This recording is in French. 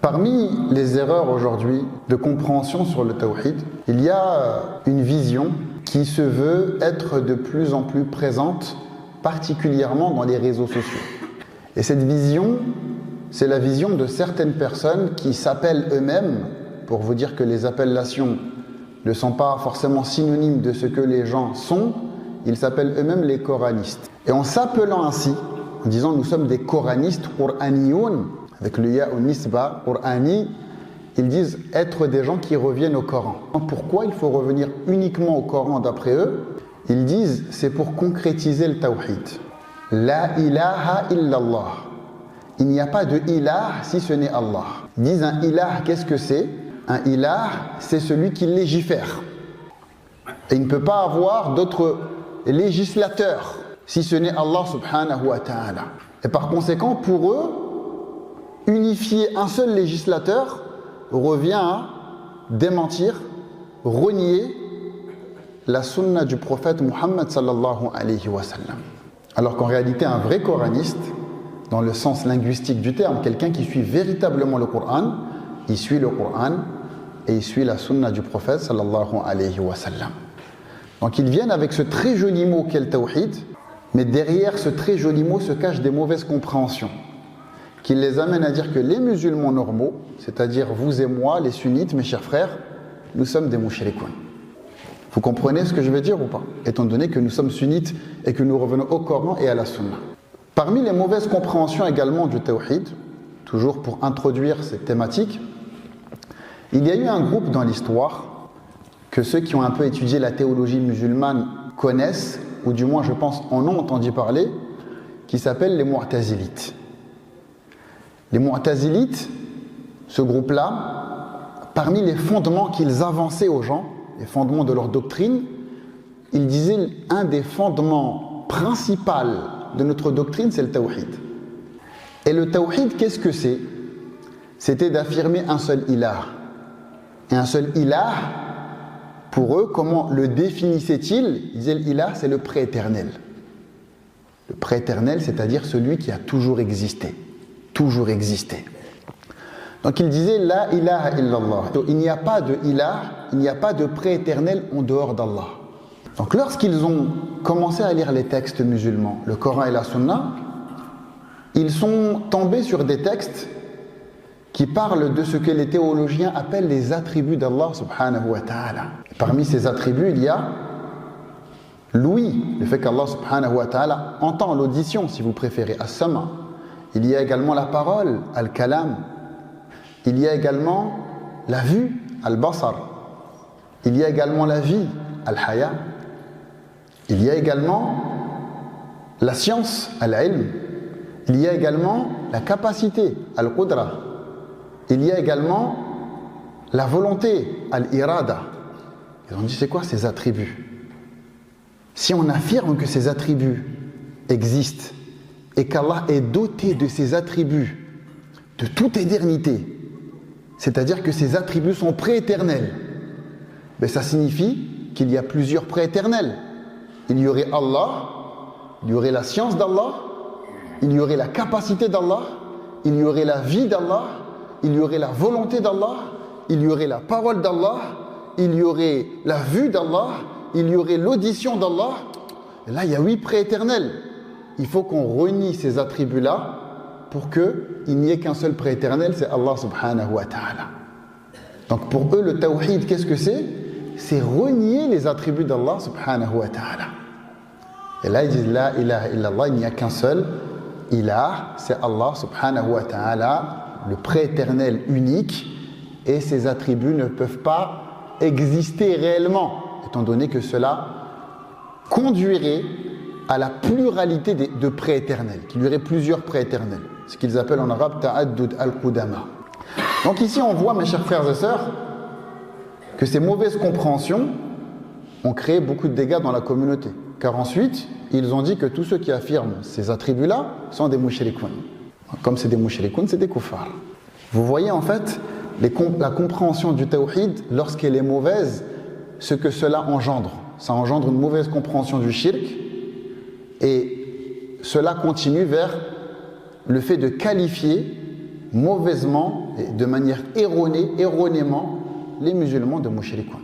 Parmi les erreurs aujourd'hui de compréhension sur le tawhid, il y a une vision qui se veut être de plus en plus présente, particulièrement dans les réseaux sociaux. Et cette vision, c'est la vision de certaines personnes qui s'appellent eux-mêmes, pour vous dire que les appellations ne sont pas forcément synonymes de ce que les gens sont, ils s'appellent eux-mêmes les coranistes. Et en s'appelant ainsi, en disant nous sommes des coranistes qur'aniyoun, avec le ya ou nisba, qur'ani, ils disent être des gens qui reviennent au Coran. Pourquoi il faut revenir uniquement au Coran d'après eux? Ils disent c'est pour concrétiser le tawhid. La ilaha illallah. Il n'y a pas de ilah si ce n'est Allah. Ils disent un ilah, qu'est-ce que c'est? Un ilah, c'est celui qui légifère. Et il ne peut pas avoir d'autres législateurs si ce n'est Allah subhanahu wa ta'ala. Et par conséquent, pour eux, unifier un seul législateur revient à démentir, renier la sunna du prophète Muhammad sallallahu alayhi wa sallam. Alors qu'en réalité, un vrai coraniste, dans le sens linguistique du terme, quelqu'un qui suit véritablement le Coran, il suit le Coran et il suit la sunna du prophète sallallahu alayhi wa sallam. Donc ils viennent avec ce très joli mot qu'est le tawhid, mais derrière ce très joli mot se cachent des mauvaises compréhensions qui les amènent à dire que les musulmans normaux, c'est-à-dire vous et moi, les sunnites, mes chers frères, nous sommes des mushrikoun. Vous comprenez ce que je veux dire ou pas? Étant donné que nous sommes sunnites et que nous revenons au Coran et à la sunna. Parmi les mauvaises compréhensions également du tawhid, toujours pour introduire cette thématique, il y a eu un groupe dans l'histoire que ceux qui ont un peu étudié la théologie musulmane connaissent, ou du moins je pense en ont entendu parler, qui s'appelle les Mu'tazilites. Les Mu'tazilites, ce groupe-là, parmi les fondements qu'ils avançaient aux gens, les fondements de leur doctrine, ils disaient un des fondements principaux de notre doctrine, c'est le tawhid. Et le tawhid, qu'est-ce que c'est? C'était d'affirmer un seul ilah. Et un seul ilah, pour eux, comment le définissaient-ils? Ils disaient l'ilah, c'est le prééternel. Le prééternel, c'est-à-dire celui qui a toujours existé. Toujours existé. Donc ils disaient la ilaha illallah. Il n'y a pas de ilah, il n'y a pas de prééternel en dehors d'Allah. Donc lorsqu'ils ont commencé à lire les textes musulmans, le Coran et la Sunna, ils sont tombés sur des textes qui parlent de ce que les théologiens appellent les attributs d'Allah subhanahu wa ta'ala. Parmi ces attributs, il y a l'ouïe, le fait qu'Allah subhanahu wa ta'ala entend l'audition, si vous préférez, as-sama. Il y a également la parole, al-kalam. Il y a également la vue, al-basar. Il y a également la vie, al-haya. Il y a également la science, al-ilm. Il y a également la capacité, al-qudra. Il y a également la volonté, al-irada. Ils ont dit, c'est quoi ces attributs? Si on affirme que ces attributs existent et qu'Allah est doté de ces attributs de toute éternité, c'est-à-dire que ces attributs sont prééternels, ben ça signifie qu'il y a plusieurs prééternels. Il y aurait Allah, il y aurait la science d'Allah, il y aurait la capacité d'Allah, il y aurait la vie d'Allah, il y aurait la volonté d'Allah, il y aurait la parole d'Allah, il y aurait la vue d'Allah, il y aurait l'audition d'Allah. Et là, il y a 8 prééternels. Il faut qu'on renie ces attributs-là pour qu'il n'y ait qu'un seul prééternel, c'est Allah subhanahu wa ta'ala. Donc pour eux, le tawhid, qu'est-ce que c'est? C'est renier les attributs d'Allah subhanahu wa ta'ala. Et là, ils disent la ilaha illallah, il n'y a qu'un seul ilah, c'est Allah subhanahu wa ta'ala, le prééternel unique, et ses attributs ne peuvent pas exister réellement, étant donné que cela conduirait à la pluralité de prééternels, qu'il y aurait plusieurs prééternels, ce qu'ils appellent en arabe ta'addud al-qudama. Donc ici on voit, mes chers frères et sœurs, que ces mauvaises compréhensions ont créé beaucoup de dégâts dans la communauté, car ensuite ils ont dit que tous ceux qui affirment ces attributs-là sont des mushrikoun. Comme c'est des mushrikoun, c'est des kuffars. Vous voyez en fait la compréhension du tawhid, lorsqu'elle est mauvaise, ce que cela engendre. Ça engendre une mauvaise compréhension du shirk, et cela continue vers le fait de qualifier mauvaisement et de manière erronément les musulmans de mushrikoun.